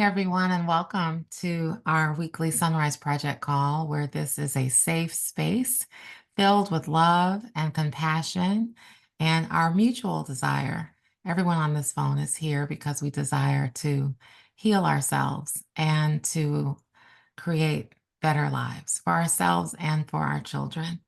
everyone, and welcome to our weekly SonRise Project call, where this is a safe space filled with love and compassion and our mutual desire. Everyone on this phone is here because we desire to heal ourselves and to create better lives for ourselves and for our children.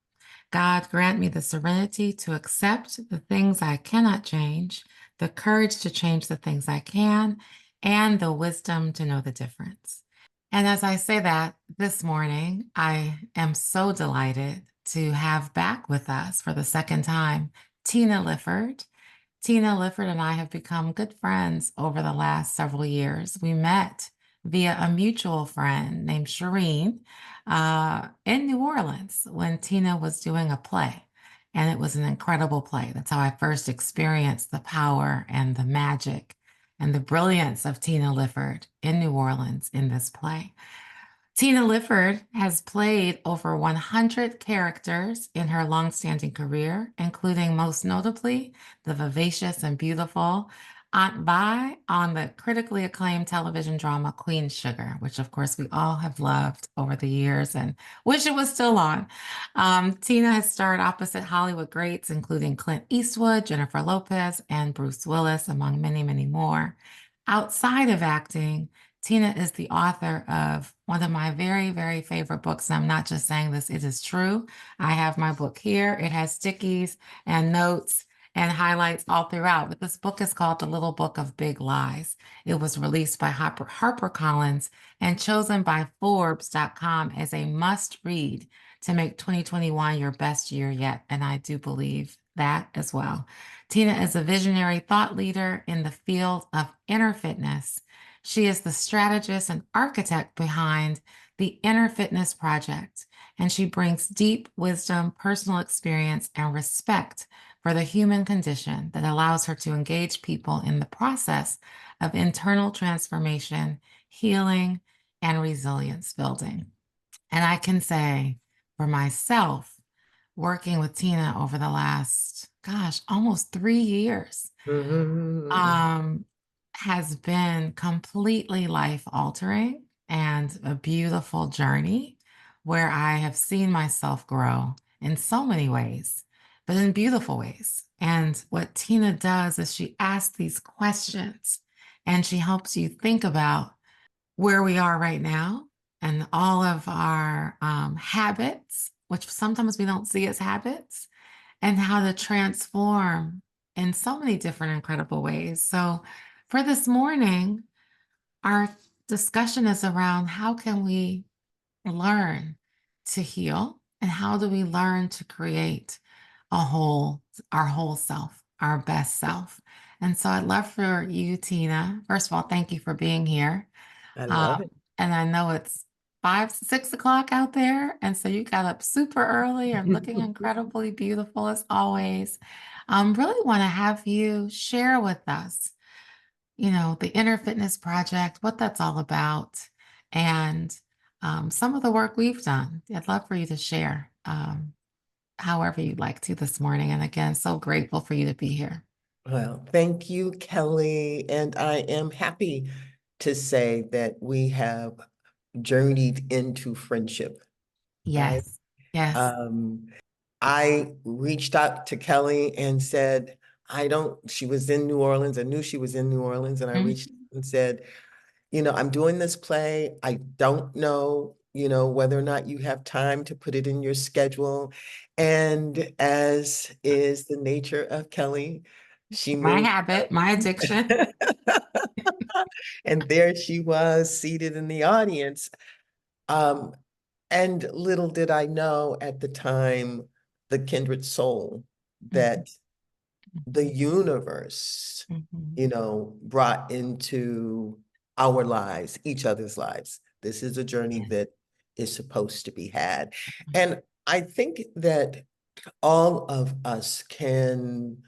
God, grant me the serenity to accept the things I cannot change, the courage to change the things I can, and the wisdom to know the difference. And as I say that this morning, I am so delighted to have back with us for the second time Tina Lifford. Tina Lifford and I have become good friends over the last several years. We met via a mutual friend named Shireen in New Orleans when Tina was doing a play. And it was an incredible play. That's how I first experienced the power and the magic and the brilliance of Tina Lifford in New Orleans in this play. Tina Lifford has played over 100 characters in her longstanding career, including most notably the vivacious and beautiful Aunt Vi on the critically acclaimed television drama Queen Sugar, which of course we all have loved over the years and wish it was still on. Tina has starred opposite Hollywood greats, including Clint Eastwood, Jennifer Lopez, and Bruce Willis, among many, many more. Outside of acting, Tina is the author of one of my very, very favorite books. And I'm not just saying this, it is true. I have my book here. It has stickies and notes and highlights all throughout. But this book is called The Little Book of Big Lies. It was released by HarperCollins and chosen by Forbes.com as a must read to make 2021 your best year yet. And I do believe that as well. Tina is a visionary thought leader in the field of inner fitness. She is the strategist and architect behind the Inner Fitness Project, and she brings deep wisdom, personal experience, and respect for the human condition that allows her to engage people in the process of internal transformation, healing, and resilience building. And I can say for myself, working with Tina over the last, almost 3 years, Mhm. um, has been completely life altering and a beautiful journey where I have seen myself grow in so many ways, but in beautiful ways. And what Tina does is she asks these questions and she helps you think about where we are right now and all of our habits, which sometimes we don't see as habits, and how to transform in so many different incredible ways. So, for this morning, our discussion is around how can we learn to heal and how do we learn to create our whole self, our best self. And so I'd love for you, Tina. First of all, thank you for being here. I Um, love it. and I know it's 5, 6 o'clock out there. And so you got up super early and looking incredibly beautiful as always. Really want to have you share with us, the Inner Fitness Project, what that's all about, and some of the work we've done. I'd love for you to share however you'd like to this morning. And again, so grateful for you to be here. Well, thank you, Kelly. And I am happy to say that we have journeyed into friendship, right? Yes, yes. Um, I reached out to Kelly and said, she was in New Orleans. I knew she was in New Orleans. And I reached Mhm. and said, I'm doing this play. I don't know, whether or not you have time to put it in your schedule. And as is the nature of Kelly, she My moved. habit, my addiction. And there she was seated in the audience. Um, and little did I know at the time, the kindred soul Mhm, that the universe, mhm. brought into our lives, each other's lives. This is a journey Yes. that is supposed to be had. And I think that all of us can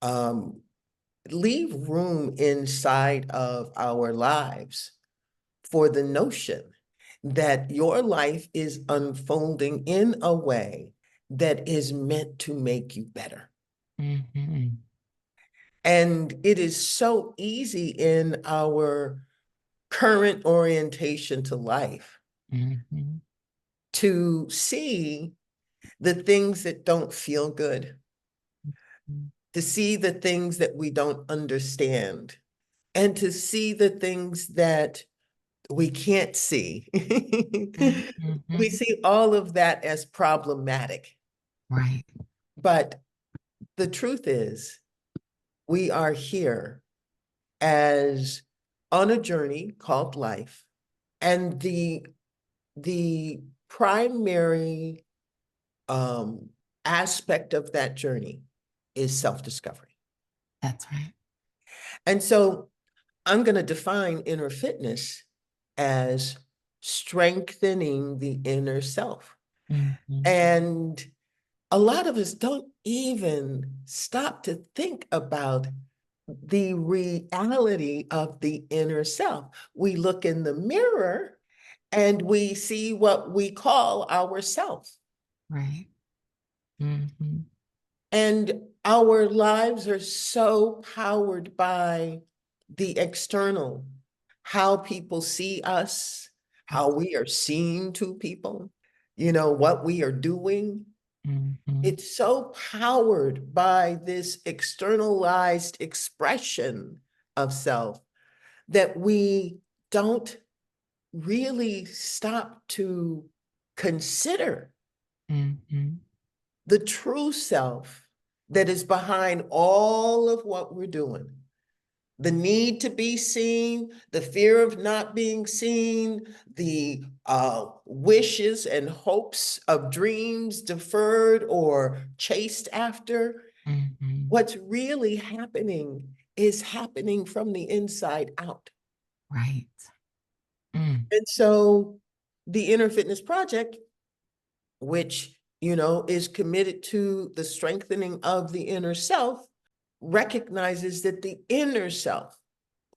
um, leave room inside of our lives for the notion that your life is unfolding in a way that is meant to make you better. Mhm. And it is so easy in our current orientation to life, Mhm. to see the things that don't feel good, Mhm. to see the things that we don't understand, and to see the things that we can't see. We Mhm. see all of that as problematic. Right. But the truth is, we are here as on a journey called life. And the primary aspect of that journey is self-discovery. That's right. And so I'm going to define inner fitness as strengthening the inner self. Mhm. And a lot of us don't even stop to think about the reality of the inner self. We look in the mirror and we see what we call ourself. Right. Mhm. And our lives are so powered by the external, how people see us, how we are seen to people, what we are doing. Mhm. It's so powered by this externalized expression of self that we don't really stop to consider Mhm. the true self that is behind all of what we're doing. The need to be seen, the fear of not being seen, the wishes and hopes of dreams deferred or chased after. Mhm. What's really happening is happening from the inside out. Right. Mm. And so the Inner Fitness Project, which, is committed to the strengthening of the inner self, recognizes that the inner self,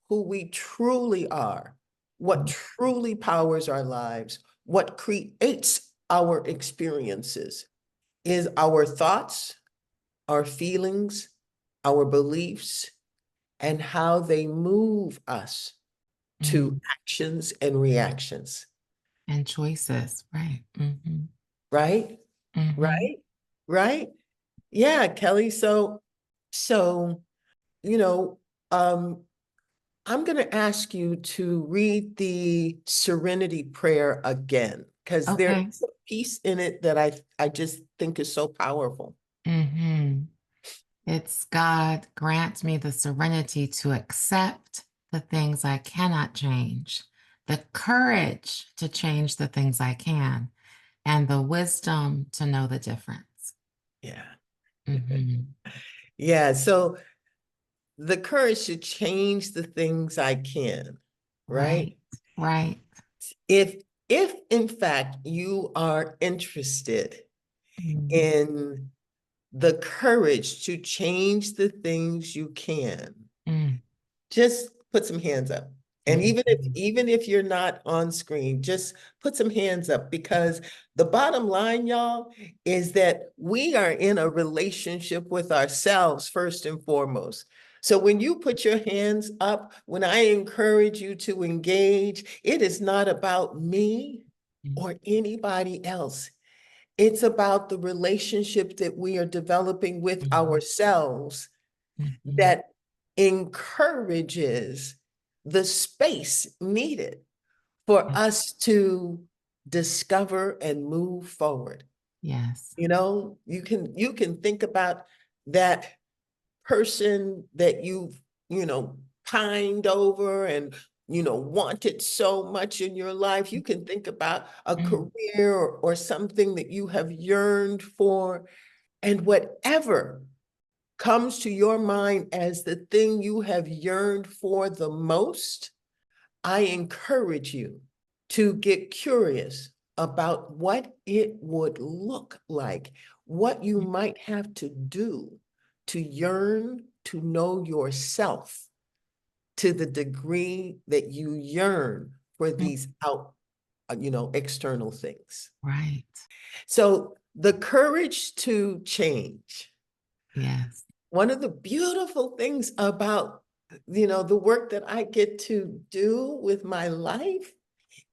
who we truly are, what truly powers our lives, what creates our experiences, is our thoughts, our feelings, our beliefs, and how they move us to Mm. actions and reactions, And choices. Right. Mhm. right? Mhm. Right? Right? Yeah, Kelly. So, you know, um, I'm going to ask you to read the Serenity Prayer again, because there's Okay. a piece in it that I just think is so powerful. Mhm. It's God grant me the serenity to accept the things I cannot change, the courage to change the things I can, and the wisdom to know the difference. Yeah. Mhm. Yeah. So the courage to change the things I can, right? Right. Right. If if in fact you are interested Mm. in the courage to change the things you can, Mm. just put some hands up. And even if Mhm. even if you're not on screen, just put some hands up, because the bottom line, y'all, is that we are in a relationship with ourselves first and foremost. So when you put your hands up, when I encourage you to engage, it is not about me Mm. or anybody else. It's about the relationship that we are developing with Mhm. ourselves Mhm. that encourages the space needed for Yeah. us to discover and move forward. Yes. You can think about that person that you've pined over and wanted so much in your life. You can think about a Mm. career or something that you have yearned for, and whatever comes to your mind as the thing you have yearned for the most, I encourage you to get curious about what it would look like, what you might have to do to yearn to know yourself to the degree that you yearn for Mm. these external things. Right. So the courage to change. Yes. One of the beautiful things about the work that I get to do with my life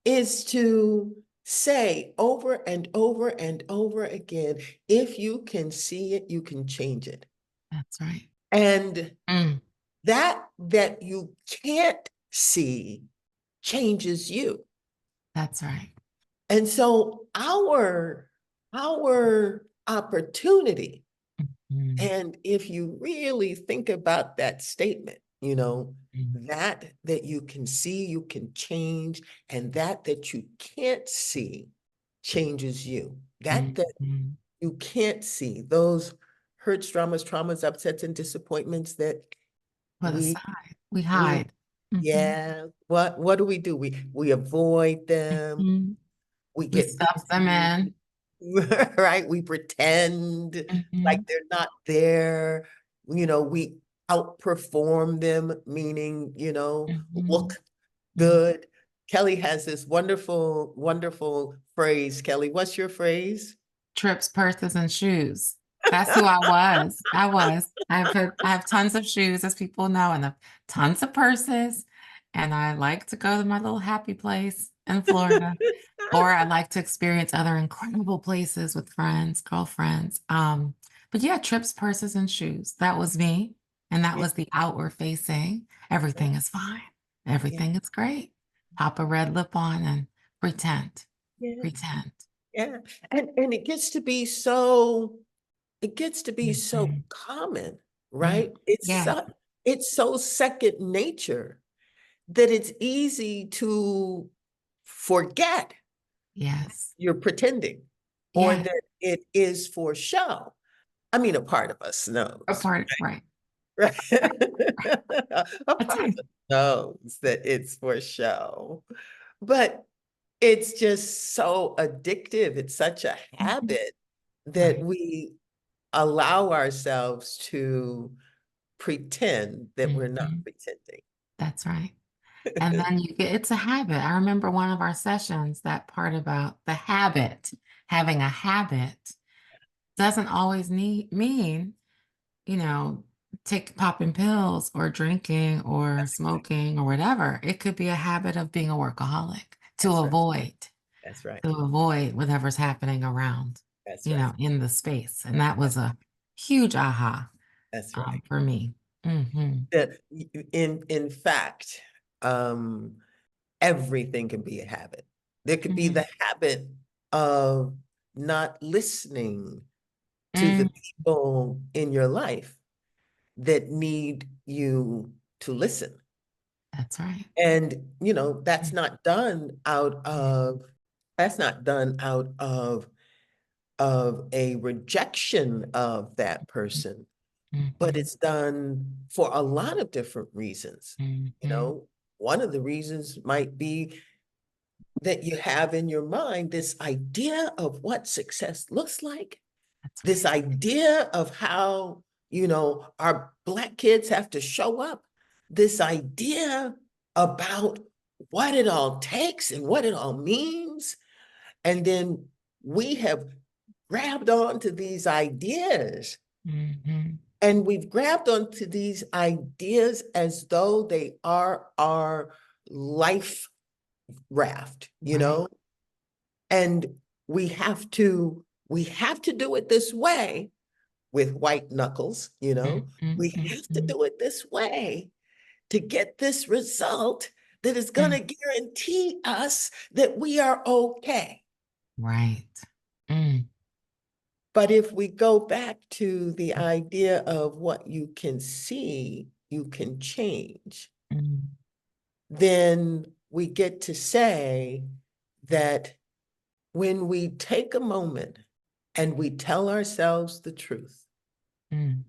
is to say over and over and over again, if you can see it, you can change it. That's right. And Mm, that you can't see changes you. that's right. And so our opportunity, Mm, and if you really think about that statement, mm, that you can see, you can change, and that you can't see changes you. That mm. you can't see, those hurts, traumas, upsets, and disappointments that Put we aside. We we hide. Mhm, yeah, what do? We avoid them, mhm. we We get stuff them busy, in. right? We pretend like Mhm, they're not there. We outperform them, meaning, mhm, look mm. good. Kelli has this wonderful, wonderful phrase. Kelli, what's your phrase? Trips, purses, and shoes. That's who I was. I was. I have tons of shoes, as people know, and tons of purses. And I like to go to my little happy place in Florida, or I like to experience other incredible places with friends, girlfriends. But yeah, trips, purses, and shoes. That was me. And that Yeah, was the outward facing. Everything is fine. yeah, Everything is great. Pop a red lip on and pretend. yeah, Pretend. yeah. And it gets to be so Mhm. common, Mm. right? Yes. It's so second nature that it's easy to forget Yes. you're pretending, or Yes. that it is for show. I mean, a part of us A knows, part right. right? Right. A That's part of it. us knows that it's for show, but it's just so addictive. It's such a Mhm. habit that Right. we allow ourselves to pretend that we're not Mhm. pretending. That's right. And then you get it's a habit. I remember one of our sessions, that part about the habit. Having a habit doesn't always mean, you know, popping pills or drinking or smoking or whatever. It could be a habit of being a workaholic to That's right. avoid That's right. whatever's happening around, That's right. in the space. And that That- was a huge aha That's right. for me. Mhm. That in fact, um, everything can be a habit. There could be Mhm. the habit of not listening to the Mm, people in your life that need you to listen. that's right. And, Mm, that's not done out of a rejection of that person, but mhm, it's done for a lot of different reasons. You mhm. know, one of the reasons might be that you have in your mind this idea of what success looks like, That's this right. idea of how, our Black kids have to show up, this idea about what it all takes and what it all means. And then we have grabbed onto these ideas, Mhm. and we've grabbed onto these ideas as though they are our life raft. Right. And we have to do it this way with white knuckles. Mhm, We have to mhm. do it this way to get this result that is going Mm, to guarantee us that we are okay. right. Mm, But if we go back to the idea of what you can see, you can change, mm, then we get to say that when we take a moment and we tell ourselves the truth mm,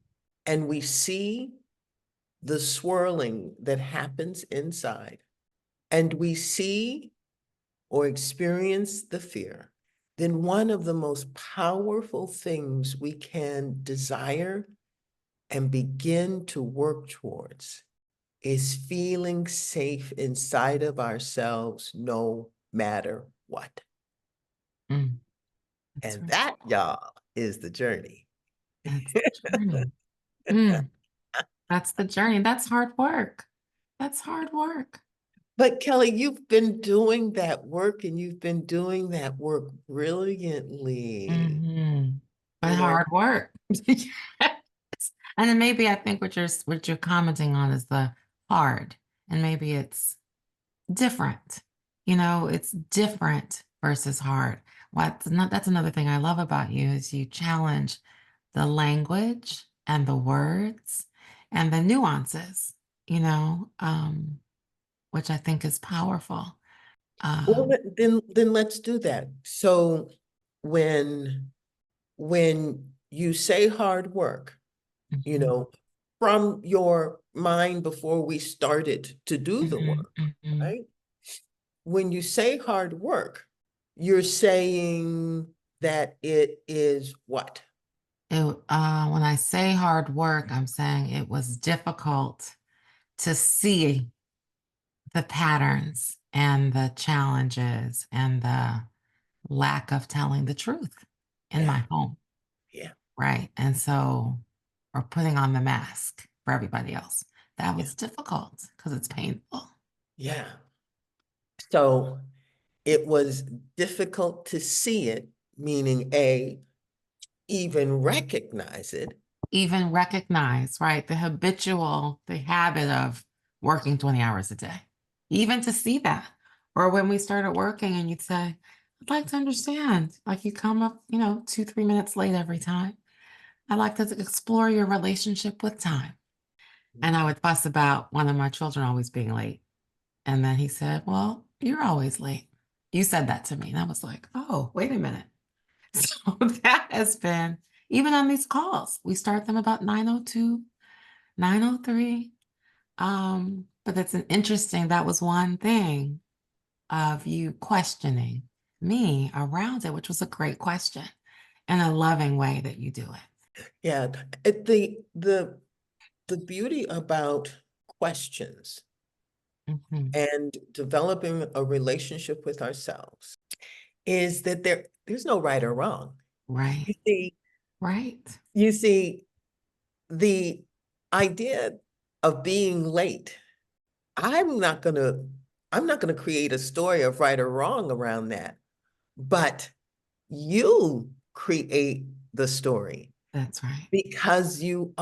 and we see the swirling that happens inside, and we see or experience the fear, then one of the most powerful things we can desire and begin to work towards is feeling safe inside of ourselves no matter what. mm. That's And right. that, y'all, is the journey. That's the journey. Mm. That's the journey. That's hard work. That's hard work. But Kelli, you've been doing that work and you've been doing that work brilliantly. But You know, hard work. Yes. And then maybe I think what you're commenting on is the hard, and maybe it's different. It's different versus hard. That's another thing I love about you is you challenge the language and the words and the nuances, which I think is powerful. well, Um, then let's do that. So when you say hard work, you mhm, know, from your mind before we started to do the mhm, work, mhm. right? When you say hard work, you're saying that it is what? When I say hard work, I'm saying it was difficult to see the patterns and the challenges and the lack of telling the truth in Yeah, my home, yeah, right? And so, or putting on the mask for everybody else. That yeah, was difficult because it's painful. yeah. So it was difficult to see it, meaning A, even recognize it. Even recognize, right, the habit of working 20 hours a day, even to see that. Or when we started working and you'd say, I'd like to understand, like you come up, 2, 3 minutes late every time. I'd like to explore your relationship with time. And I would fuss about one of my children always being late. And then he said, well, you're always late. You said that to me. And I was like, oh, wait a minute. So that has been, even on these calls, we start them about 9:02, 9:03. But that's an interesting, that was one thing of you questioning me around it, which was a great question and a loving way that you do it. Yeah, the beauty about questions Mhm. and developing a relationship with ourselves is that there's no right or wrong. Right, You see, right. you see, the idea of being late, I'm not gonna, I'm not gonna create a story of right or wrong around that, but you create the story That's right. because you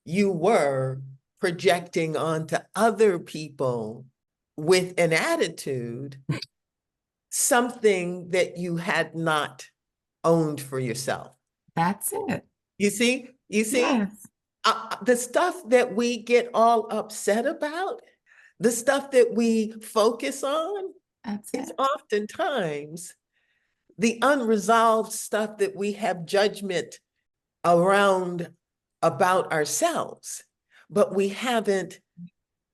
were projecting onto other people with an attitude, something that you had not owned for yourself. That's it. You see, Yes, the stuff that we get all upset about, the stuff that we focus on, that's is it. oftentimes the unresolved stuff that we have judgment around about ourselves, but we haven't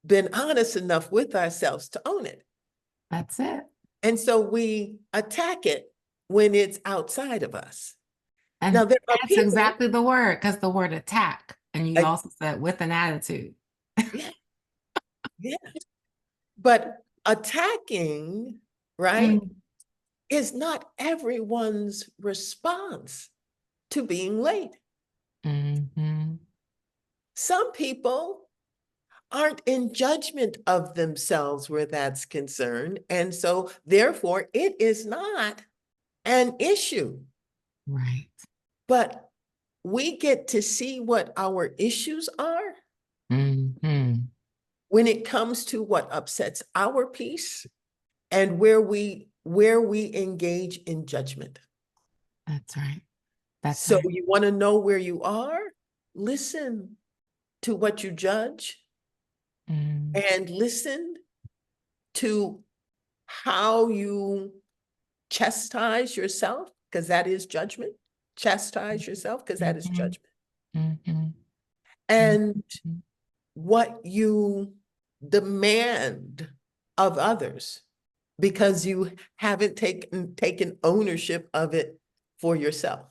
been honest enough with ourselves to own it. That's it. And so we attack it when it's outside of us. Now, And there are that's people, exactly the word, because the word attack, and you uh, also said with an attitude. yeah, yeah, but attacking, right, Mm. is not everyone's response to being late. Mhm. Some people aren't in judgment of themselves where that's concerned. And so, therefore, it is not an issue. Right. But we get to see what our issues are Mhm. when it comes to what upsets our peace and where we engage in judgment. That's right. That's So right. you want to know where you are? Listen to what you judge Mm. and listen to how you chastise yourself, because that is judgment. Chastise yourself, because that is Mhm. judgment. Mhm. And Mhm. what you demand of others because you haven't taken ownership of it for yourself.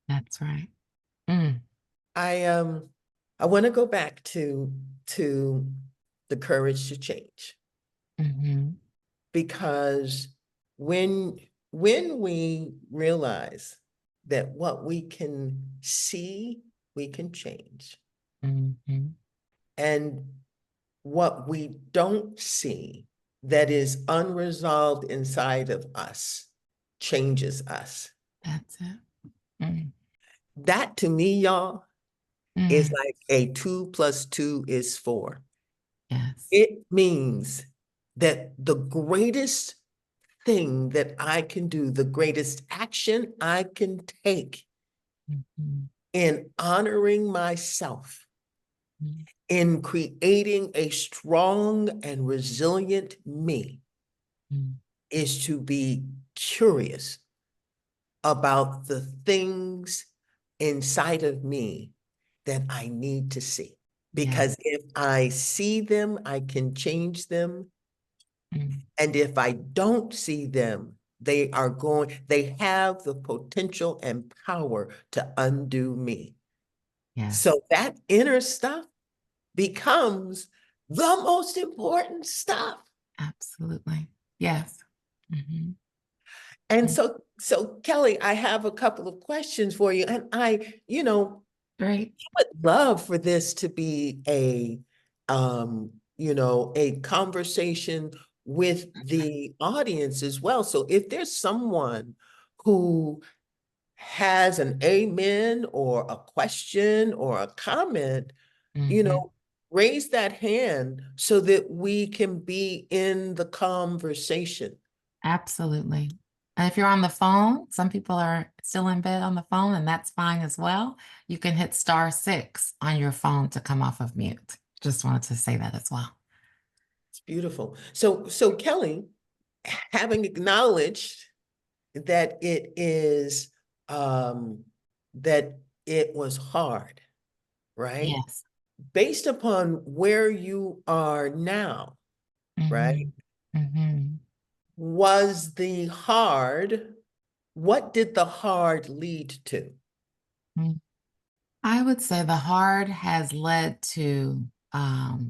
That's right. Mm. I want to go back to the courage to change, Mhm. because when when we realize that what we can see we can change, Mhm. And what we don't see that is unresolved inside of us changes us. That's it. Mm, That to me, y'all, is mm, like a 2 + 2 is 4. yes. It means that the greatest thing that I can do, the greatest action I can take Mhm, in honoring myself, mm, in creating a strong and resilient me, mm. is to be curious about the things inside of me that I need to see. Yes. Because if I see them, I can change them. Mm, And if I don't see them, they have the potential and power to undo me. yes. So that inner stuff becomes the most important stuff. Absolutely. Yes. Mhm, And mm. so Kelli, I have a couple of questions for you. And Great. would love for this to be a conversation with the audience as well. So if there's someone who has an amen or a question or a comment, you Mhm. know, raise that hand so that we can be in the conversation. Absolutely. And if you're on the phone, some people are still in bed on the phone, and that's fine as well. You can hit *6 on your phone to come off of mute. Just wanted to say that as well. It's beautiful. So Kelli, having acknowledged that um, that it was hard, right? Yes. Based upon where you are now, right? Hmm. Hmm. Was what did the hard lead to? I would say the hard has led to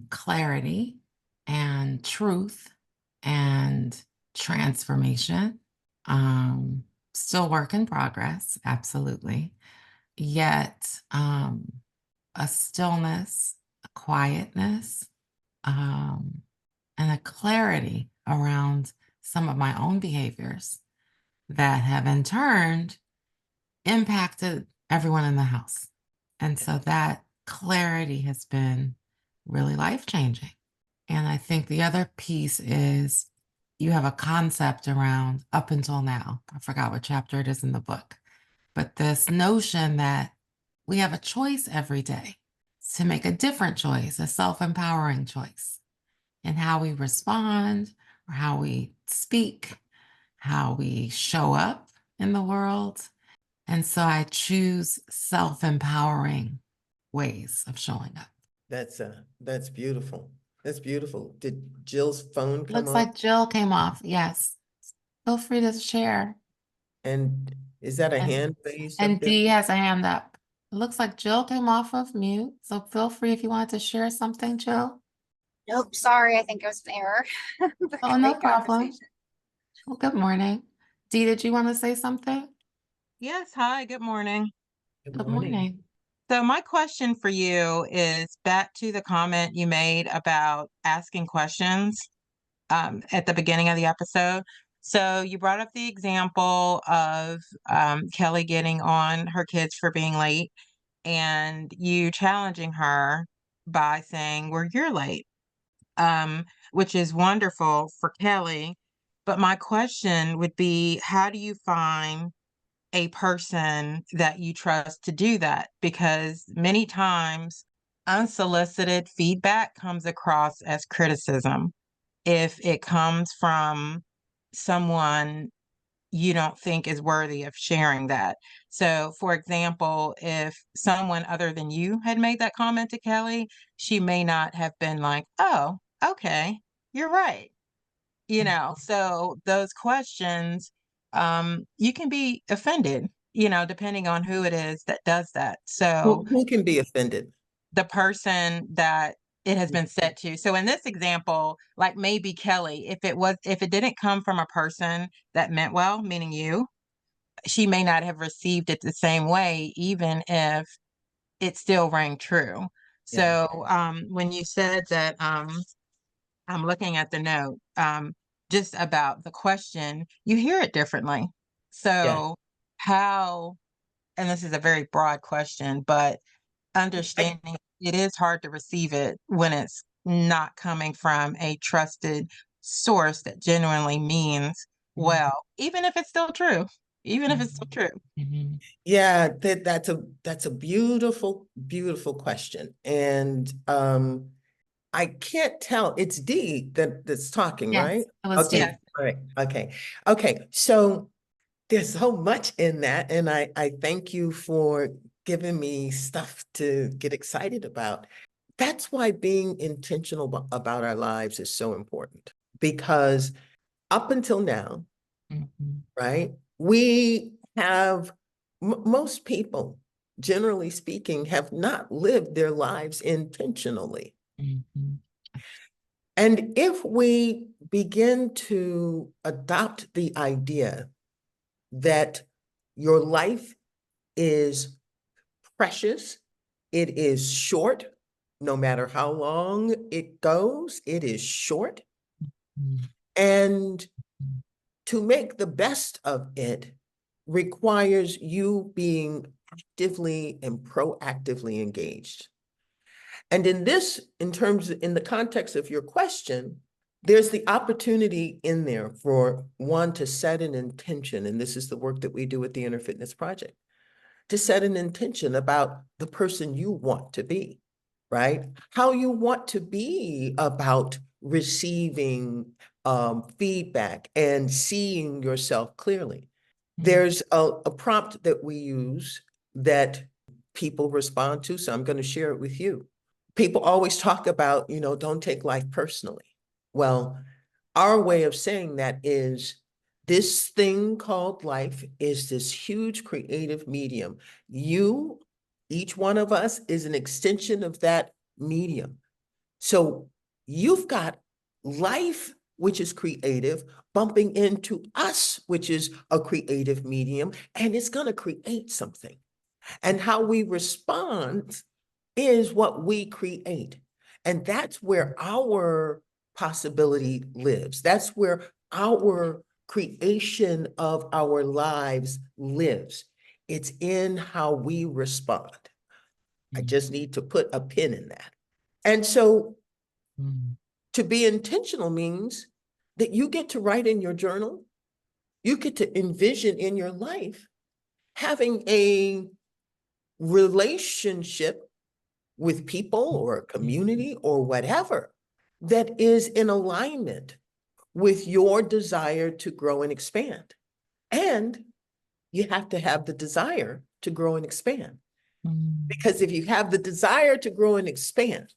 clarity and truth and transformation. Um, Still work in progress, absolutely. Yet a stillness, a quietness, um, and a clarity around some of my own behaviors that have in turn impacted everyone in the house. And so that clarity has been really life changing. And I think the other piece is you have a concept around up until now. I forgot what chapter it is in the book, but this notion that we have a choice every day to make a different choice, a self empowering choice in how we respond or how we speak, how we show up in the world. And so I choose self empowering ways of showing up. That's beautiful. That's beautiful. Did Jill's phone come Looks off? like Jill came off. Yes. Feel free to share. And is that a And hand raised up and there? Dee has a hand up. It looks like Jill came off of mute. So feel free if you wanted to share something, Jill. Nope, sorry, I think it was an error. Oh, no Great problem. conversation. Well, good morning. Dee, did you want to say something? Yes, hi, good morning. Good Good morning. morning. So my question for you is back to the comment you made about asking questions at the beginning of the episode. So you brought up the example of Kelly getting on her kids for being late and you challenging her by saying, well, you're late, which is wonderful for Kelly. But my question would be, how do you find a person that you trust to do that? Because many times unsolicited feedback comes across as criticism if it comes from someone you don't think is worthy of sharing that. So, for example, if someone other than you had made that comment to Kelly, she may not have been like, oh, okay, you're right. So those questions, you can be offended, depending on who it is that does that. So Who can be offended? the person that it has been said to. So in this example, like maybe Kelly, if it didn't come from a person that meant well, meaning you, she may not have received it the same way, even if it still rang true. Yeah. So when you said that, I'm looking at the note, just about the question, you hear it differently. Yeah. So how, and this is a very broad question, but I, understanding it is hard to receive it when it's not coming from a trusted source that genuinely means Mhm. well, even if it's still true, even if it's still true. Mhm. yeah, that's a beautiful, beautiful question. And I can't tell. It's Dee that's talking, Yes, right? it was Okay. Dee. Yes. All right. Okay. Okay. So there's so much in that, and I thank you for giving me stuff to get excited about. That's why being intentional about our lives is so important, because up until now, Mhm. right, we have most people, generally speaking, have not lived their lives intentionally. Mhm. And if we begin to adopt the idea that your life is precious, it is short, no matter how long it goes, it is short. Mhm. And to make the best of it requires you being actively and proactively engaged. And in this, in the context of your question, there's the opportunity in there for one to set an intention. And this is the work that we do at the Inner Fitness Project, to set an intention about the person you want to be, right? How you want to be about receiving feedback and seeing yourself clearly. There's a prompt that we use that people respond to, so I'm going to share it with you. People always talk about, don't take life personally. Well, our way of saying that is, this thing called life is this huge creative medium. You, each one of us, is an extension of that medium. So you've got life, which is creative, bumping into us, which is a creative medium, and it's going to create something. And how we respond is what we create. And that's where our possibility lives. That's where our creation of our lives lives. It's in how we respond. I just need to put a pin in that. And so Mhm. to be intentional means that you get to write in your journal, you get to envision in your life having a relationship with people or a community or whatever that is in alignment with your desire to grow and expand. And you have to have the desire to grow and expand. Mhm. Because if you have the desire to grow and expand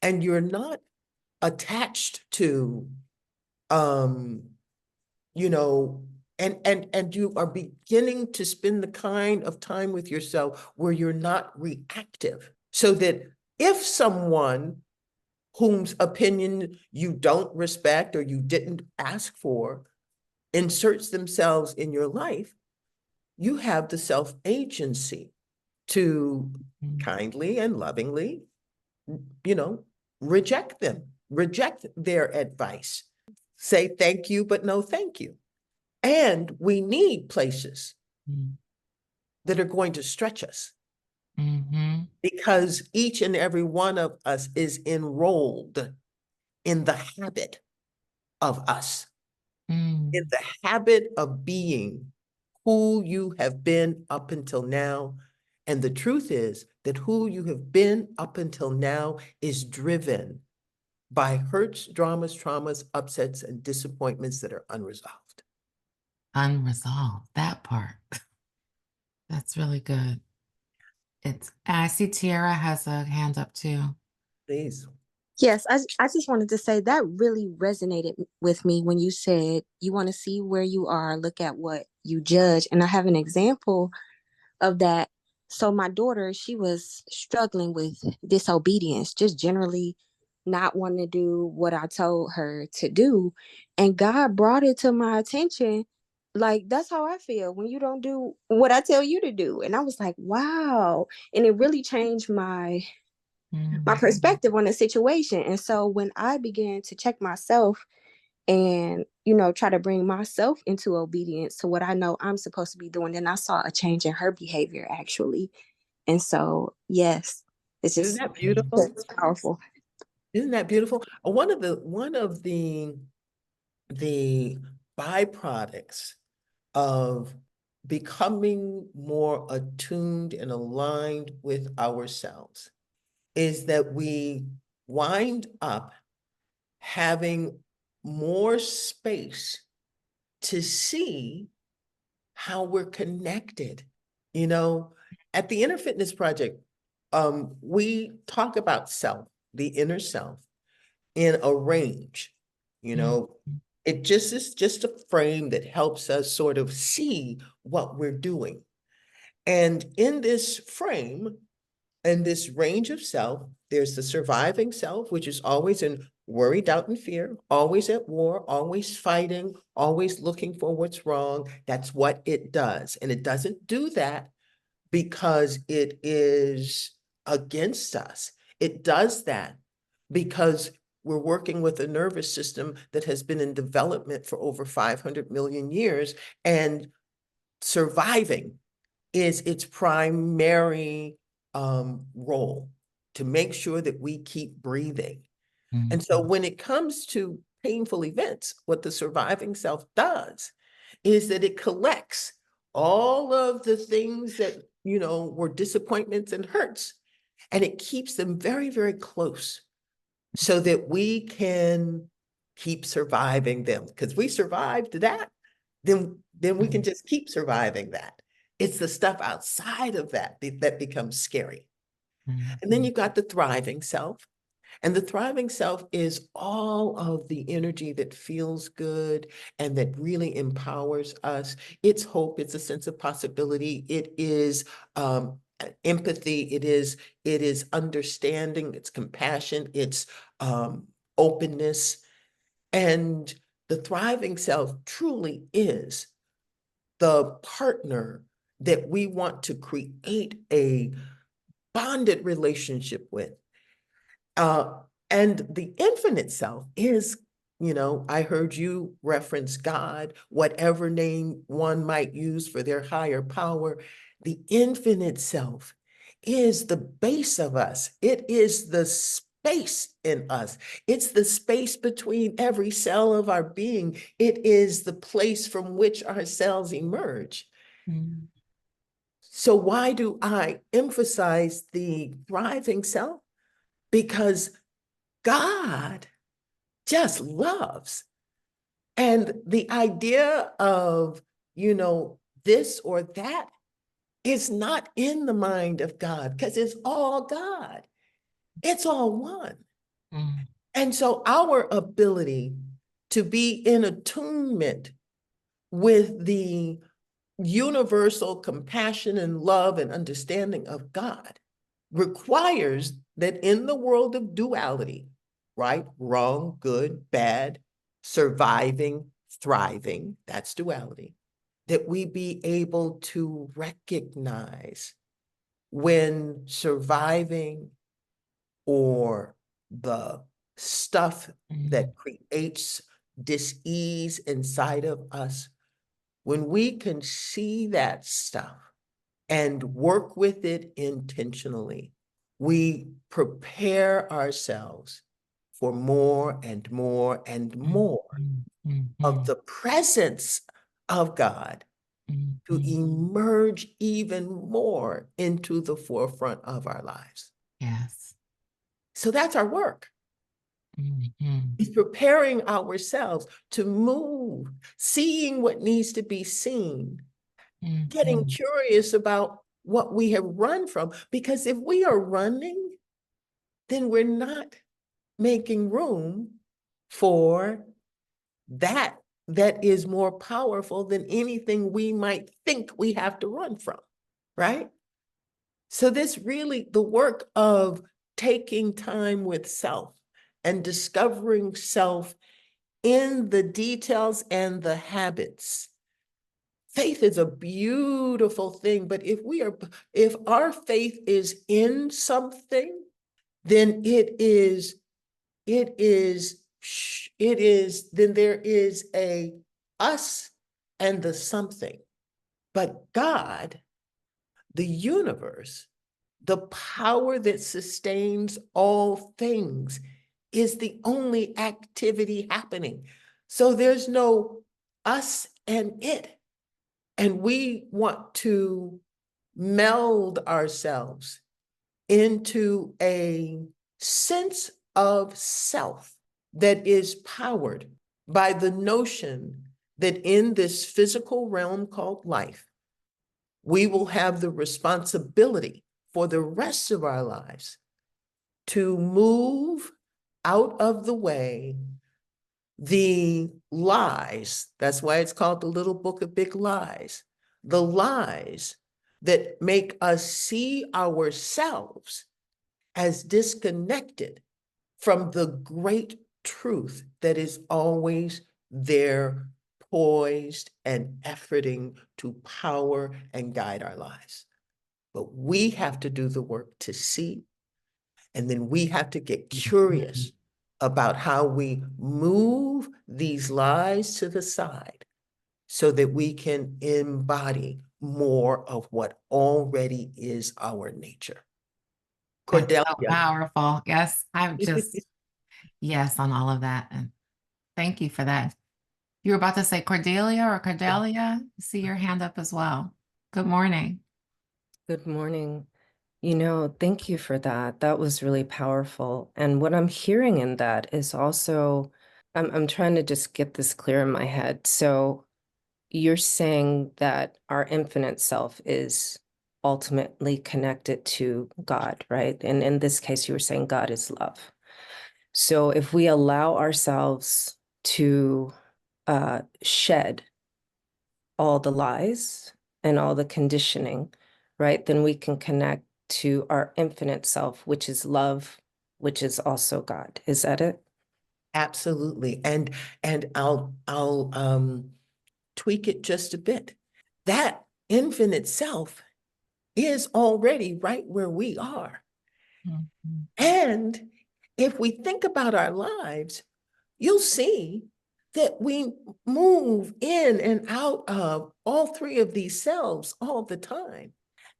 and you're not attached to um you know and you are beginning to spend the kind of time with yourself where you're not reactive, so that if someone whose opinion you don't respect or you didn't ask for inserts themselves in your life, you have the self-agency to Mhm. kindly and lovingly, you know, reject them, reject their advice, say thank you, but no thank you. And we need places Mhm. that are going to stretch us, Mhm. because each and every one of us is enrolled in the habit of us, in Mhm. the habit of being who you have been up until now. And the truth is that who you have been up until now is driven by hurts, dramas, traumas, upsets, and disappointments that are unresolved. Unresolved, that part. That's really good. I see Tiara has a hand up too. Please. Yes, I just wanted to say that really resonated with me when you said you want to see where you are, look at what you judge. And I have an example of that. So my daughter, she was struggling with disobedience, just generally not wanting to do what I told her to do. And God brought it to my attention. Like, that's how I feel when you don't do what I tell you to do. And I was like, wow. And it really changed my my Mm. perspective on the situation. And so when I began to check myself and, try to bring myself into obedience to what I know I'm supposed to be doing, then I saw a change in her behavior actually. And so, yes, it's Isn't just that beautiful? it's powerful. Isn't that beautiful? One of the byproducts of becoming more attuned and aligned with ourselves is that we wind up having more space to see how we're connected. At the Inner Fitness Project, we talk about self, the inner self, in a range. It just is just a frame that helps us sort of see what we're doing. And in this frame, and this range of self, there's the surviving self, which is always in worry, doubt, and fear, always at war, always fighting, always looking for what's wrong. That's what it does. And it doesn't do that because it is against us. It does that because we're working with a nervous system that has been in development for over 500 million years, and surviving is its primary role, to make sure that we keep breathing. And so when it comes to painful events, what the surviving self does is that it collects all of the things that, were disappointments and hurts, and it keeps them very, very close so that we can keep surviving them. Because we survived that, then we can just keep surviving that. It's the stuff outside of that that becomes scary. And then you've got the thriving self. And the thriving self is all of the energy that feels good and that really empowers us. It's hope, it's a sense of possibility, it is empathy, it is understanding, it's compassion, it's openness. And the thriving self truly is the partner that we want to create a bonded relationship with. And the infinite self is, I heard you reference God, whatever name one might use for their higher power. The infinite self is the base of us. It is the space in us. It's the space between every cell of our being. It is the place from which our cells emerge. So why do I emphasize the thriving self? Because God just loves. And the idea of, this or that is not in the mind of God, because it's all God. It's all one. And so our ability to be in attunement with the universal compassion and love and understanding of God requires that in the world of duality, right, wrong, good, bad, surviving, thriving, that's duality, that we be able to recognize when surviving or the stuff that creates dis-ease inside of us, when we can see that stuff and work with it intentionally, we prepare ourselves for more and more and more of the presence of God to emerge even more into the forefront of our lives. Yes. So that's our work. It's preparing ourselves to move, seeing what needs to be seen, getting curious about what we have run from. Because if we are running, then we're not making room for that is more powerful than anything we might think we have to run from, right? So this really, the work of taking time with self and discovering self in the details and the habits. Faith is a beautiful thing, but if our faith is in something then then there is a us and the something. But God, the universe, the power that sustains all things, is the only activity happening. So there's no us and it. And we want to meld ourselves into a sense of self that is powered by the notion that in this physical realm called life, we will have the responsibility for the rest of our lives to move out of the way the lies. That's why it's called the Little Book of Big Lies. The lies that make us see ourselves as disconnected from the great truth that is always there, poised and efforting to power and guide our lives. But we have to do the work to see, and then we have to get curious about how we move these lies to the side so that we can embody more of what already is our nature. That's so Cordelia. powerful. Yes, I'm just, yes, on all of that. And thank you for that. You were about to say Cordelia or Cordelia? See your hand up as well. Good morning. Good morning. Thank you for that. That was really powerful. And what I'm hearing in that is also, I'm trying to just get this clear in my head. So you're saying that our infinite self is ultimately connected to God, right? And in this case, you were saying God is love. So if we allow ourselves to shed all the lies and all the conditioning, right, then we can connect to our infinite self, which is love, which is also God. Is that it? Absolutely. And I'll tweak it just a bit. That infinite self is already right where we are. Mhm. And if we think about our lives, you'll see that we move in and out of all three of these selves all the time.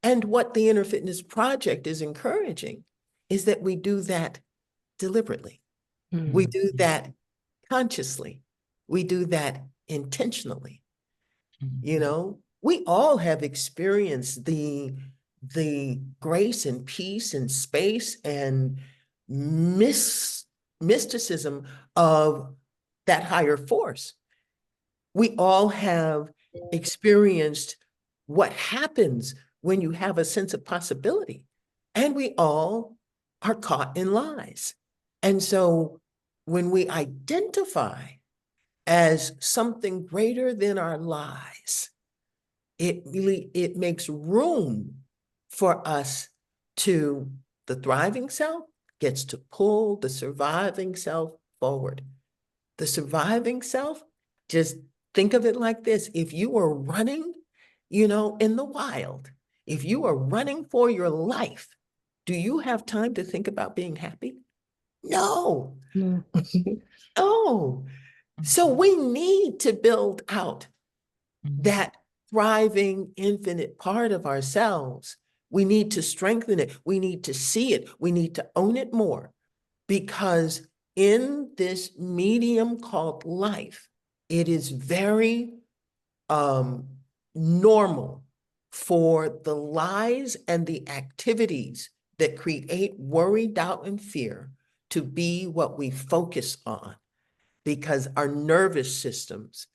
And what the Inner Fitness Project is encouraging is that we do that deliberately. We do that consciously. We do that intentionally. You know, we all have experienced the grace and peace and space and mysticism of that higher force. We all have experienced what happens when you have a sense of possibility, and we all are caught in lies. And so when we identify as something greater than our lies, it makes room for us to, the thriving self gets to pull the surviving self forward. The surviving self, just think of it like this. If you are running, in the wild, if you are running for your life, do you have time to think about being happy? No. No. Oh, so we need to build out that thriving, infinite part of ourselves. We need to strengthen it. We need to see it. We need to own it more, because in this medium called life, it is very normal for the lies and the activities that create worry, doubt, and fear to be what we focus on, because our nervous systems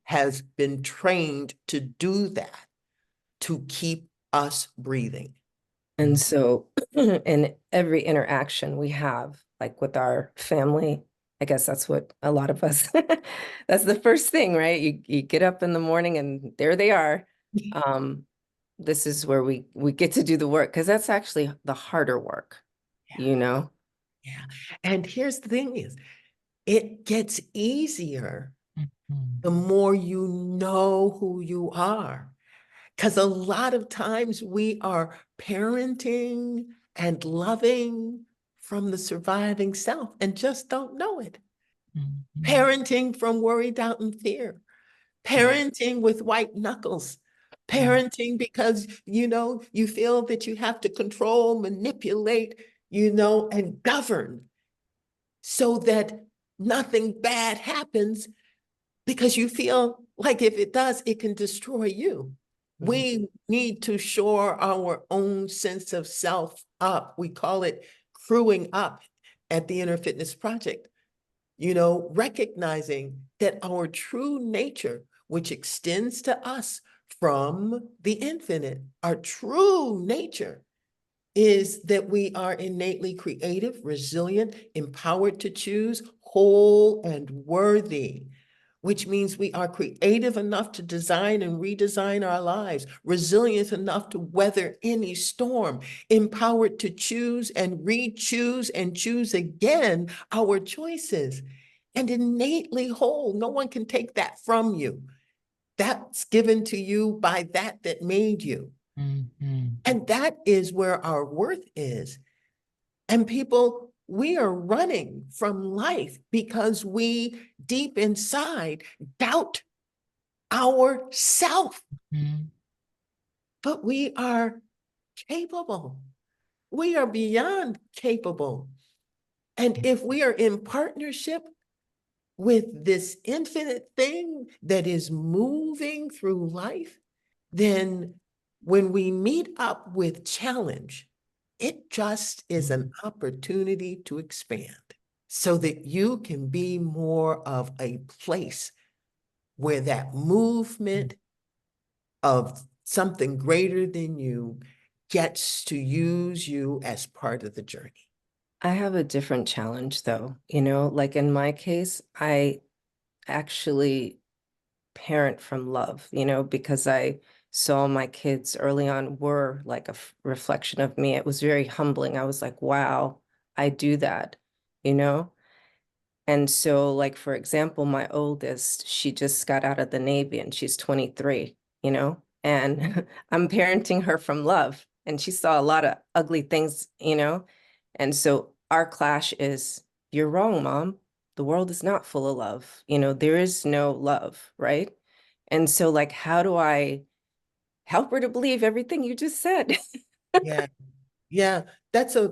has been trained to do that, to keep us breathing. And so in every interaction we have, like with our family, I guess that's what a lot of us, that's the first thing, right? You get up in the morning and there they are. This is where we get to do the work, because that's actually the harder work, Yeah. And here's the thing is, it gets easier the more you know who you are. Because a lot of times we are parenting and loving from the surviving self and just don't know it. Mhm. Parenting from worry, doubt, and fear. Parenting with white knuckles. Parenting because, you feel that you have to control, manipulate, and govern so that nothing bad happens because you feel like if it does, it can destroy you. We need to shore our own sense of self up. We call it crewing up at the Inner Fitness Project, recognizing that our true nature, which extends to us from the infinite, our true nature is that we are innately creative, resilient, empowered to choose, whole, and worthy, which means we are creative enough to design and redesign our lives, resilient enough to weather any storm, empowered to choose and re-choose and choose again our choices, and innately whole. No one can take that from you. That's given to you by that made you. Mhm. And that is where our worth is. And people, we are running from life because we deep inside doubt ourself, Mhm. but we are capable. We are beyond capable. And if we are in partnership with this infinite thing that is moving through life, then when we meet up with challenge, it just is an opportunity to expand so that you can be more of a place where that movement of something greater than you gets to use you as part of the journey. I have a different challenge though, like in my case, I actually parent from love, because I saw my kids early on were like a reflection of me. It was very humbling. I was like, wow, I do that, you know? And so, like, for example, my oldest, she just got out of the Navy and she's 23, and I'm parenting her from love. And she saw a lot of ugly things. And so our clash is, you're wrong, Mom. The world is not full of love. There is no love, right? And so, like, how do I help her to believe everything you just said? Yeah, yeah, that's a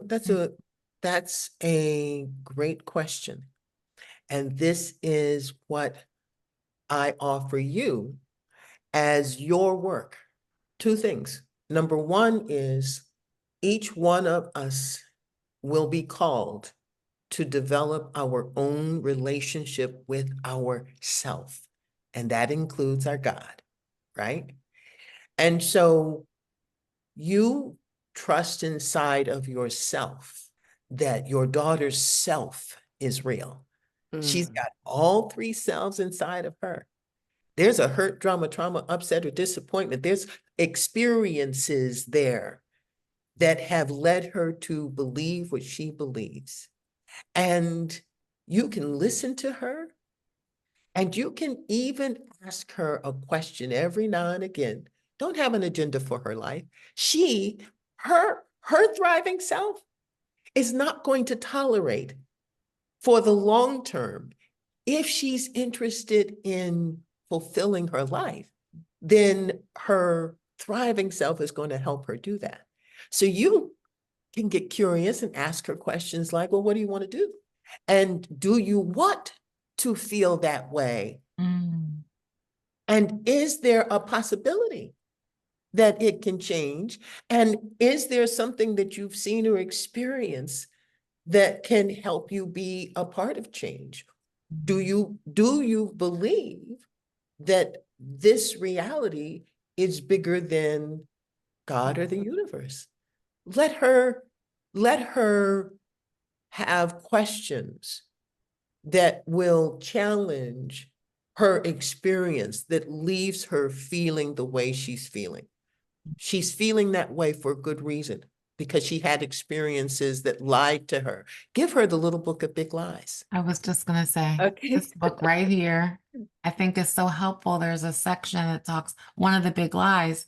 great question. And this is what I offer you as your work. Two things. Number one is each one of us will be called to develop our own relationship with ourself. And that includes our God, right? And so you trust inside of yourself that your daughter's self is real. She's Mm. got all three selves inside of her. There's a hurt, drama, trauma, upset, or disappointment. There's experiences there that have led her to believe what she believes. And you can listen to her and you can even ask her a question every now and again. Don't have an agenda for her life. Her thriving self is not going to tolerate for the long term. If she's interested in fulfilling her life, then her thriving self is going to help her do that. So you can get curious and ask her questions like, well, what do you want to do? And do you want to feel that way? Mm. And is there a possibility that it can change? And is there something that you've seen or experienced that can help you be a part of change? Do you believe that this reality is bigger than God or the universe? Let her have questions that will challenge her experience that leaves her feeling the way she's feeling. She's feeling that way for a good reason, because she had experiences that lied to her. Give her the little book of big lies. I was just going to say, Okay. this book right here, I think is so helpful. There's a section that talks, one of the big lies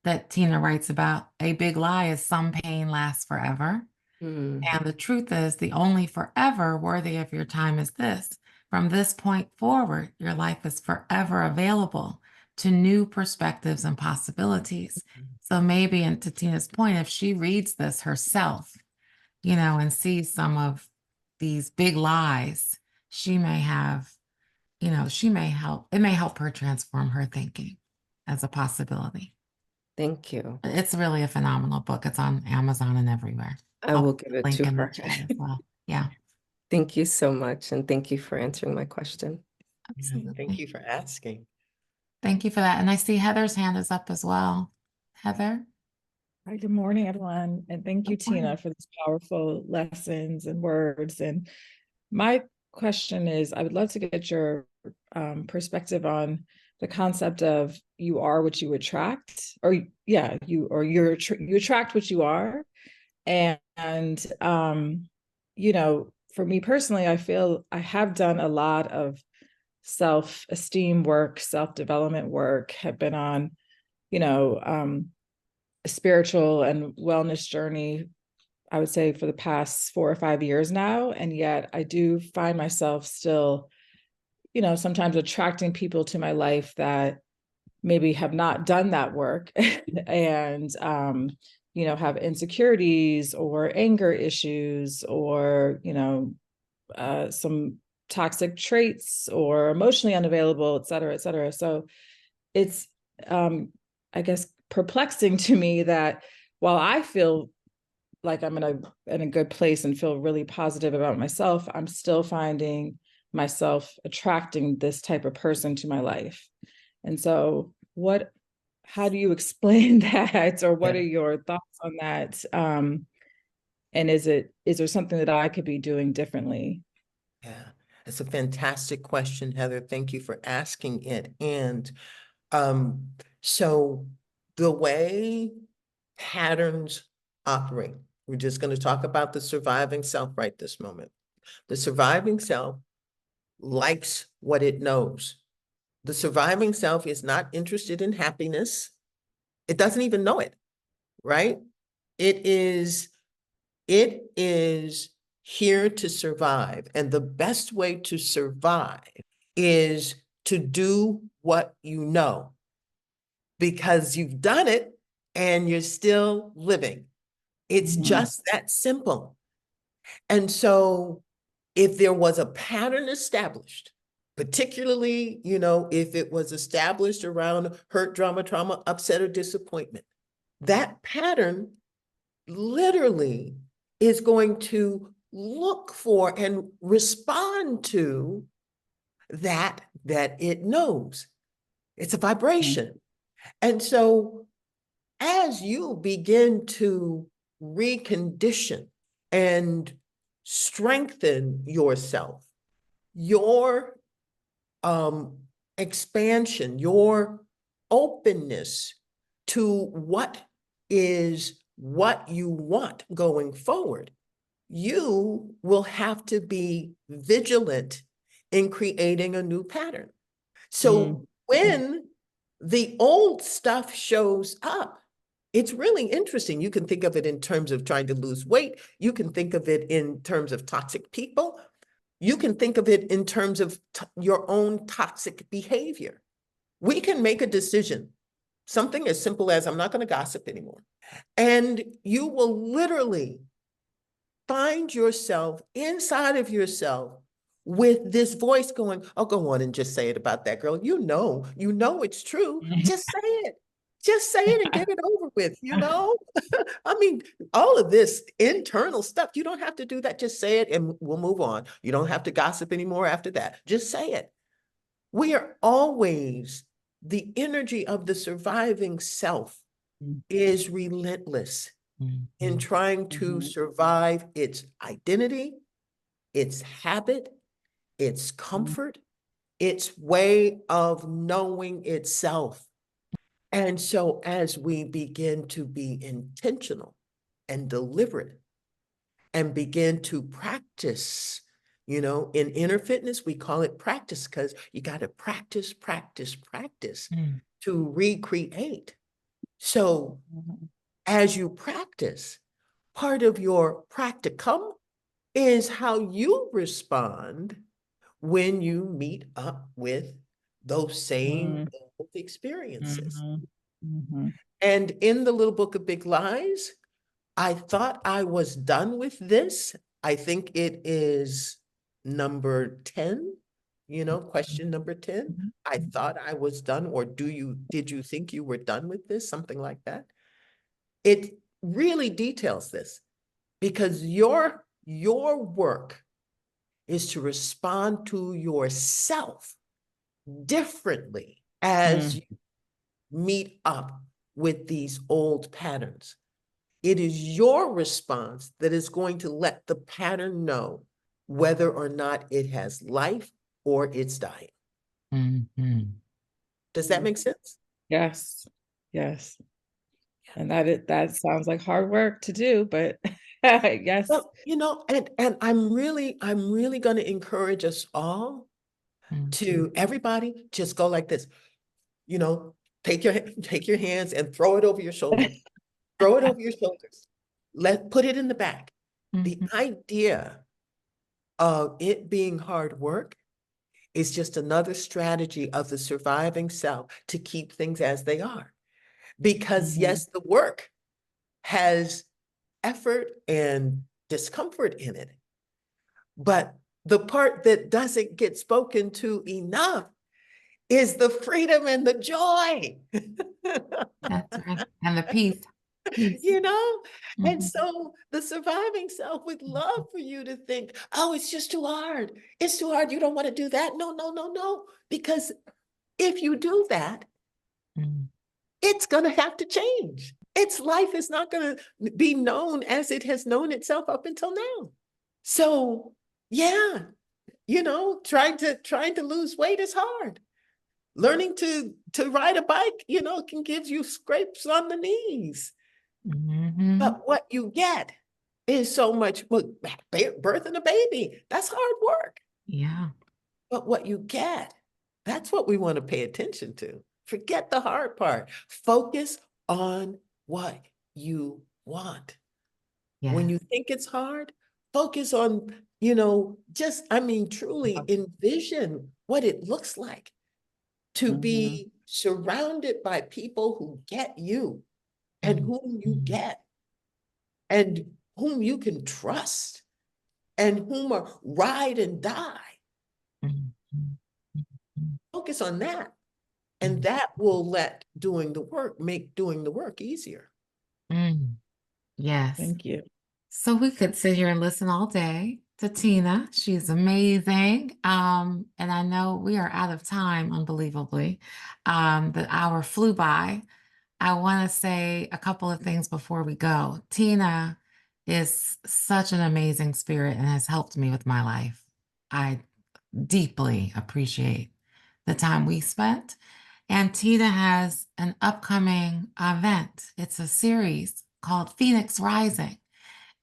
that Tina writes about, a big lie is some pain lasts forever. Mm. And the truth is, the only forever worthy of your time is this. From this point forward, your life is forever available to new perspectives and possibilities. So maybe, and to Tina's point, if she reads this herself, and sees some of these big lies, she may have, it may help her transform her thinking as a possibility. Thank you. It's really a phenomenal book. It's on Amazon and everywhere. I I'll will put give the it link to in the her. chat as well. Yeah, Thank you so much. And thank you for answering my question. absolutely. Thank you for asking. Thank you for that. And I see Heather's hand is up as well. Heather? Hi, good morning, everyone. And thank you, Good morning. Tina, for these powerful lessons and words. And my question is, I would love to get your perspective on the concept of you are what you attract, or you attract what you are. And for me personally, I feel I have done a lot of self-esteem work, self-development work, have been on, a spiritual and wellness journey, I would say, for the past 4 or 5 years now. And yet I do find myself still, sometimes attracting people to my life that maybe have not done that work and, have insecurities or anger issues or, some toxic traits or emotionally unavailable, et cetera, et cetera. So it's, I guess, perplexing to me that while I feel like I'm in a good place and feel really positive about myself, I'm still finding myself attracting this type of person to my life. And so how do you explain that, or what are your thoughts on that? And is there something that I could be doing differently? Yeah, it's a fantastic question, Heather. Thank you for asking it. And so the way patterns operate, we're just going to talk about the surviving self right this moment. The surviving self likes what it knows. The surviving self is not interested in happiness. It doesn't even know it, right? It is here to survive. And the best way to survive is to do what you know, because you've done it and you're still living. It's just that simple. And so if there was a pattern established, particularly, if it was established around hurt, drama, trauma, upset, or disappointment, that pattern literally is going to look for and respond to that it knows. It's a vibration. And so as you begin to recondition and strengthen yourself, your expansion, your openness to what you want going forward, you will have to be vigilant in creating a new pattern. So when the old stuff shows up, it's really interesting. You can think of it in terms of trying to lose weight. You can think of it in terms of toxic people. You can think of it in terms of your own toxic behavior. We can make a decision, something as simple as, I'm not going to gossip anymore. And you will literally find yourself inside of yourself with this voice going, oh, go on and just say it about that girl. You know it's true. Just say it. Just say it and get it over with, I mean, all of this internal stuff, you don't have to do that. Just say it and we'll move on. You don't have to gossip anymore after that. Just say it. We are always, the energy of the surviving self is relentless in trying to survive its identity, its habit, its comfort, its way of knowing itself. And so as we begin to be intentional and deliberate and begin to practice, in inner fitness, we call it practice, because you got to practice to recreate. So as you practice, part of your practicum is how you respond when you meet up with those same old experiences. And in the little book of Big Lies, I thought I was done with this. I think it is number 10, question number 10. I thought I was done, or did you think you were done with this? Something like that. It really details this because your work is to respond to yourself differently as you meet up with these old patterns. It is your response that is going to let the pattern know whether or not it has life or it's dying. Mhm. Does that make sense? Yes. Yes. And that sounds like hard work to do, but yes. Well, and I'm really going to encourage us all to everybody just go like this. Take your hands and throw it over your shoulder. Throw it over your shoulders. Put it in the back. The idea of it being hard work is just another strategy of the surviving self to keep things as they are. Because yes, the work has effort and discomfort in it. But the part that doesn't get spoken to enough is the freedom and the joy. That's right. And the peace. Peace. And so the surviving self would love for you to think, oh, it's just too hard. It's too hard. You don't want to do that. No, no, no, no. Because if you do that, it's going to have to change. Its life is not going to be known as it has known itself up until now. So yeah, trying to lose weight is hard. Learning to ride a bike, can give you scrapes on the knees. But what you get is so much. Birthing a baby, that's hard work. Yeah. But what you get, that's what we want to pay attention to. Forget the hard part. Focus on what you want. Yeah. When you think it's hard, focus on, truly envision what it looks like to be surrounded by people who get you and whom you get and whom you can trust and whom are ride and die. Focus on that. And that will make doing the work easier. Yes. Thank you. So we could sit here and listen all day to Tina. She's amazing. And I know we are out of time, unbelievably. The hour flew by. I want to say a couple of things before we go. Tina is such an amazing spirit and has helped me with my life. I deeply appreciate the time we spent. And Tina has an upcoming event. It's a series called Phoenix Rising.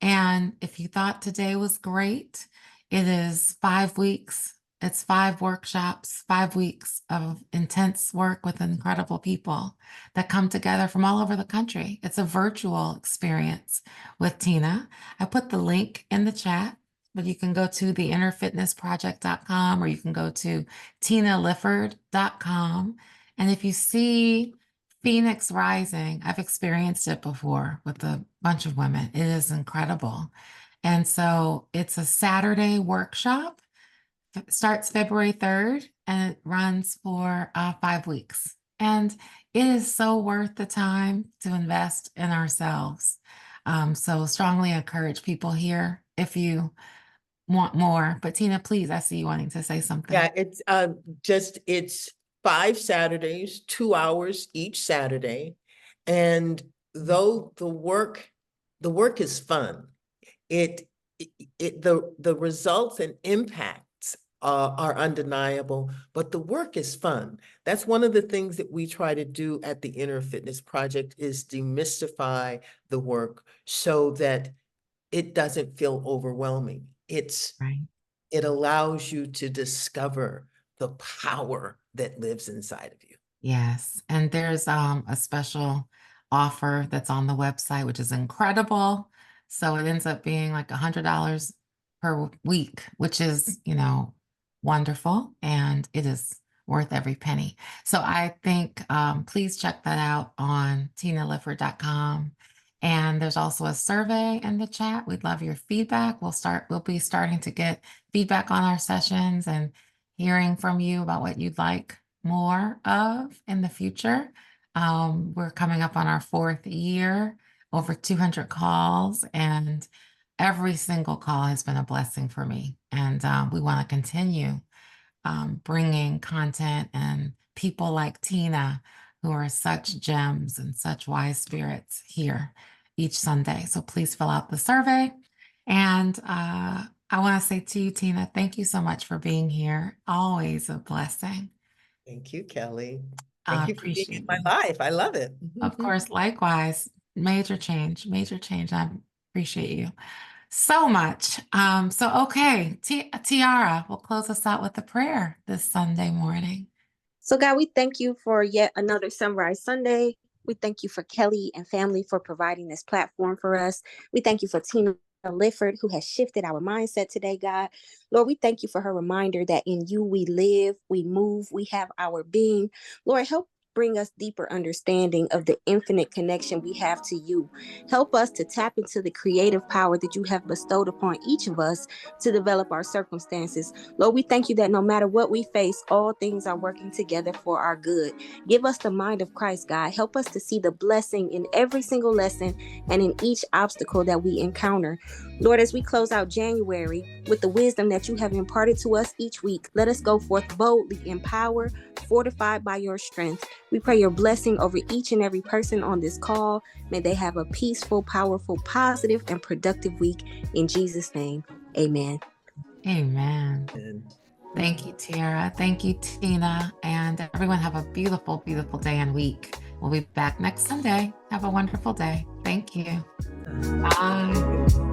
And if you thought today was great, it is 5 weeks. It's 5 workshops, 5 weeks of intense work with incredible people that come together from all over the country. It's a virtual experience with Tina. I put the link in the chat, but you can go to theinnerfitnessproject.com or you can go to tinalifford.com. And if you see Phoenix Rising, I've experienced it before with a bunch of women. It is incredible. And so it's a Saturday workshop. It starts February 3rd and it runs for 5 weeks. And it is so worth the time to invest in ourselves. So strongly encourage people here if you want more. But Tina, please, I see you wanting to say something. Yeah, it's 5 Saturdays, 2 hours each Saturday. And though the work is fun, the results and impacts are undeniable, but the work is fun. That's one of the things that we try to do at the Inner Fitness Project is demystify the work so that it doesn't feel overwhelming. Right. It allows you to discover the power that lives inside of you. Yes. And there's a special offer that's on the website, which is incredible. So it ends up being like $100 per week, which is, wonderful. And it is worth every penny. So I think please check that out on tinalifford.com. And there's also a survey in the chat. We'd love your feedback. We'll be starting to get feedback on our sessions and hearing from you about what you'd like more of in the future. We're coming up on our 4th year, over 200 calls, and every single call has been a blessing for me. And we want to continue bringing content and people like Tina, who are such gems and such wise spirits here each Sunday. So please fill out the survey. And I want to say to you, Tina, thank you so much for being here. Always a blessing. Thank you, Kelly. I Thank you for being in appreciate my you. life. I love it. Of course, likewise, major change. I appreciate you so much. Okay, Tiara will close us out with a prayer this Sunday morning. So God, we thank you for yet another Sunrise Sunday. We thank you for Kelli and family for providing this platform for us. We thank you for Tina Lifford, who has shifted our mindset today, God. Lord, we thank you for her reminder that in you we live, we move, we have our being. Lord, help bring us deeper understanding of the infinite connection we have to you. Help us to tap into the creative power that you have bestowed upon each of us to develop our circumstances. Lord, we thank you that no matter what we face, all things are working together for our good. Give us the mind of Christ, God. Help us to see the blessing in every single lesson and in each obstacle that we encounter. Lord, as we close out January with the wisdom that you have imparted to us each week, let us go forth boldly in power, fortified by your strength. We pray your blessing over each and every person on this call. May they have a peaceful, powerful, positive, and productive week. In Jesus' name, amen. Amen. And Thank you, Tiara. Thank you, Tina. And everyone have a beautiful, beautiful day and week. We'll be back next Sunday. Have a wonderful day. Thank you. Bye.